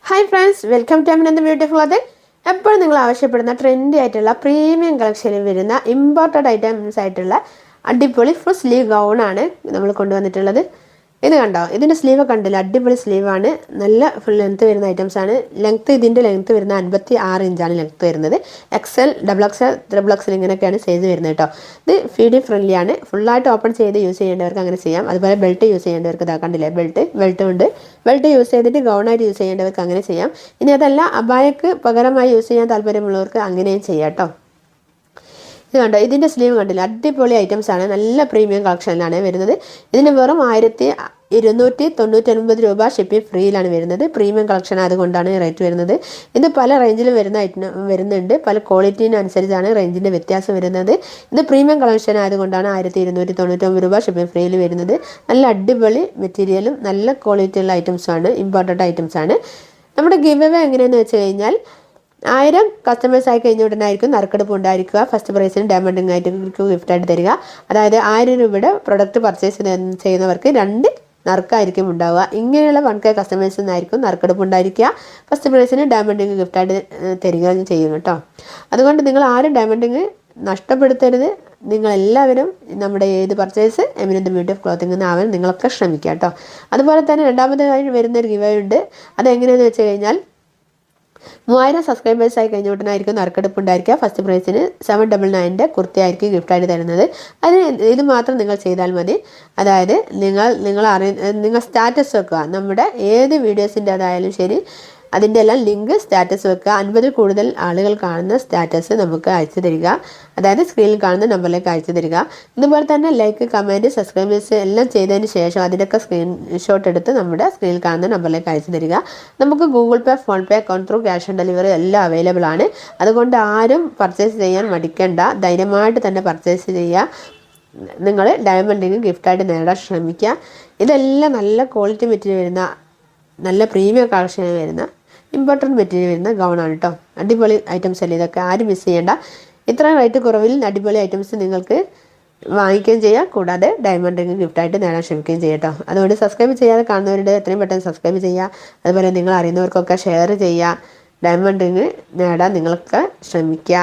Hi friends, welcome to Amin and the Beautiful Clothing. എപ്പോഴും നിങ്ങൾ ആവശ്യപ്പെടുന്ന ട്രെൻഡി ആയിട്ടുള്ള പ്രീമിയം കളക്ഷനിൽ വരുന്ന ഇമ്പോർട്ടഡ് ഐറ്റംസ് ആയിട്ടുള്ള അടിപൊളി ഫുൾ സ്ലീവ് ഗൗൺ ആണ് നമ്മൾ കൊണ്ടുവന്നിട്ടുള്ളത്. ഇത് കണ്ടോ, ഇതിൻ്റെ സ്ലീവ് കണ്ടില്ല, അടിപൊളി സ്ലീവാണ്. നല്ല ഫുൾ ലെങ്ത്ത് വരുന്ന ഐറ്റംസ് ആണ്. ഇതിൻ്റെ ലെങ്ത്ത് വരുന്ന 56 ഇഞ്ചാണ് ലെങ്ത്ത് വരുന്നത്. XL, XXL, XXL ഇങ്ങനെയൊക്കെയാണ് സൈസ് വരുന്നത് കേട്ടോ. ഇത് ഫീഡിങ് ഫ്രണ്ട്ലി ആണ്. ഫുള്ളായിട്ട് ഓപ്പൺ ചെയ്ത് യൂസ് ചെയ്യേണ്ടവർക്ക് അങ്ങനെ ചെയ്യാം. അതുപോലെ ബെൽറ്റ് യൂസ് ചെയ്യേണ്ടവർക്ക് ഇതാ കണ്ടില്ലേ, ബെൽറ്റ് ഉണ്ട്. ബെൽറ്റ് യൂസ് ചെയ്തിട്ട് ഗൗണായിട്ട് യൂസ് ചെയ്യേണ്ടവർക്ക് അങ്ങനെ ചെയ്യാം. ഇനി അതല്ല, അബായക്ക് പകരമായി യൂസ് ചെയ്യാൻ താല്പര്യമുള്ളവർക്ക് അങ്ങനെയും ചെയ്യാം കേട്ടോ. ഇത് കണ്ടോ, ഇതിൻ്റെ സ്ലീവ് കണ്ടില്ല, അടിപൊളി ഐറ്റംസ് ആണ്. നല്ല പ്രീമിയം കളക്ഷനിലാണ് വരുന്നത്. ഇതിന് വെറും 1299 രൂപ ഷിപ്പിംഗ് ഫ്രീയിലാണ് വരുന്നത്. പ്രീമിയം കളക്ഷൻ അതുകൊണ്ടാണ് റേറ്റ് വരുന്നത്. ഇത് പല റേഞ്ചിൽ വരുന്നുണ്ട്. പല ക്വാളിറ്റീനനുസരിച്ചാണ് റേഞ്ചിൻ്റെ വ്യത്യാസം വരുന്നത്. ഇത് പ്രീമിയം കളക്ഷൻ ആയതുകൊണ്ടാണ് 1299 രൂപ ഷിപ്പിംഗ് ഫ്രീയിൽ വരുന്നത്. നല്ല അടിപൊളി മെറ്റീരിയലും നല്ല ക്വാളിറ്റിയുള്ള ഐറ്റംസാണ്, ഇമ്പോർട്ടൻ്റ് ഐറ്റംസാണ്. നമ്മുടെ ഗിവ് അവേ എങ്ങനെയെന്ന് വെച്ച് കഴിഞ്ഞാൽ 1000 കസ്റ്റമേഴ്സ് ആയി കഴിഞ്ഞ ഉടനായിരിക്കും നറുക്കെടുപ്പ് ഉണ്ടായിരിക്കുക. ഫസ്റ്റ് പ്രൈസിന് ഡയമണ്ട് റിംഗ് ആയിട്ട് ഗിഫ്റ്റായിട്ട് തരിക. അതായത് 1000 രൂപയുടെ പ്രൊഡക്റ്റ് പർച്ചേസ് ചെയ്യുന്നവർക്ക് 2 നറുക്കായിരിക്കും ഉണ്ടാവുക. ഇങ്ങനെയുള്ള 1K കസ്റ്റമേഴ്സിൽ നിന്നായിരിക്കും നറുക്കെടുപ്പ് ഉണ്ടായിരിക്കുക. ഫസ്റ്റ് പ്രൈസിന് ഡയമണ്ട് റിംഗ് ഗിഫ്റ്റായിട്ട് തരികയും ചെയ്യും കേട്ടോ. അതുകൊണ്ട് നിങ്ങൾ ആരും ഡയമണ്ട് റിംഗ് നഷ്ടപ്പെടുത്തരുത്. നിങ്ങളെല്ലാവരും നമ്മുടെ ഏത് purchase Emin and the beauty of clothing ആവാൻ നിങ്ങളൊക്കെ ശ്രമിക്കുക കേട്ടോ. അതുപോലെ തന്നെ രണ്ടാമതായി വരുന്നൊരു ഗിവ് അവേ ഉണ്ട്. അതെങ്ങനെയാണെന്ന് വെച്ച് കഴിഞ്ഞാൽ 3000 സബ്സ്ക്രൈബേഴ്സ് ആയി കഴിഞ്ഞ ഉടനായിരിക്കും നറുക്കെടുപ്പ് ഉണ്ടായിരിക്കുക. ഫസ്റ്റ് പ്രൈസിന് 799 കുർത്തിയായിരിക്കും ഗിഫ്റ്റായിട്ട് തരുന്നത്. ഇത് മാത്രം നിങ്ങൾ ചെയ്താൽ മതി. അതായത് നിങ്ങൾ സ്റ്റാറ്റസ് വെക്കുക. നമ്മുടെ ഏത് വീഡിയോസിൻ്റെ അതായാലും ശരി, അതിൻ്റെ എല്ലാം ലിങ്ക് സ്റ്റാറ്റസ് വെക്കുക. 50 കൂടുതൽ ആളുകൾ കാണുന്ന സ്റ്റാറ്റസ് നമുക്ക് അയച്ചു തരിക. അതായത് സ്ക്രീനിൽ കാണുന്ന നമ്പറിലേക്ക് അയച്ചു തരിക. ഇതുപോലെ തന്നെ ലൈക്ക്, കമൻറ്റ്, സബ്സ്ക്രൈബേഴ്സ് എല്ലാം ചെയ്തതിന് ശേഷം അതിൻ്റെയൊക്കെ സ്ക്രീൻഷോട്ട് എടുത്ത് നമ്മുടെ സ്ക്രീനിൽ കാണുന്ന നമ്പറിലേക്ക് അയച്ചു തരിക. നമുക്ക് Google pay, phone pay, account through cash on delivery എല്ലാം അവൈലബിൾ ആണ്. അതുകൊണ്ട് ആരും പർച്ചേസ് ചെയ്യാൻ മടിക്കേണ്ട, ധൈര്യമായിട്ട് തന്നെ പർച്ചേസ് ചെയ്യുക. നിങ്ങൾ ഡയമണ്ട് റിംഗ് ഗിഫ്റ്റായിട്ട് നേടാൻ ശ്രമിക്കുക. ഇതെല്ലാം നല്ല ക്വാളിറ്റി മെറ്റീരിയൽ വരുന്ന, നല്ല പ്രീമിയം കളക്ഷൻ വരുന്ന, ഇമ്പോർട്ടൻറ്റ് മെറ്റീരിയൽ വരുന്ന ഗൗണാണ് കേട്ടോ. അടിപൊളി ഐറ്റംസ് അല്ലേ ഇതൊക്കെ, ആരും മിസ് ചെയ്യേണ്ട. ഇത്രയും റേറ്റ് കുറവിൽ അടിപൊളി ഐറ്റംസ് നിങ്ങൾക്ക് വാങ്ങിക്കുകയും ചെയ്യാം. കൂടാതെ ഡയമണ്ട് റിംഗ് ഗിഫ്റ്റായിട്ട് നേടാൻ ശ്രമിക്കുകയും ചെയ്യാം കേട്ടോ. അതുകൊണ്ട് സബ്സ്ക്രൈബ് ചെയ്യാതെ കാണുന്നവരുടെ എത്രയും പെട്ടെന്ന് സബ്സ്ക്രൈബ് ചെയ്യുക. അതുപോലെ നിങ്ങൾ അറിയുന്നവർക്കൊക്കെ ഷെയർ ചെയ്യുക. ഡയമണ്ട് റിംഗ് നേടാൻ നിങ്ങളൊക്കെ ശ്രമിക്കുക.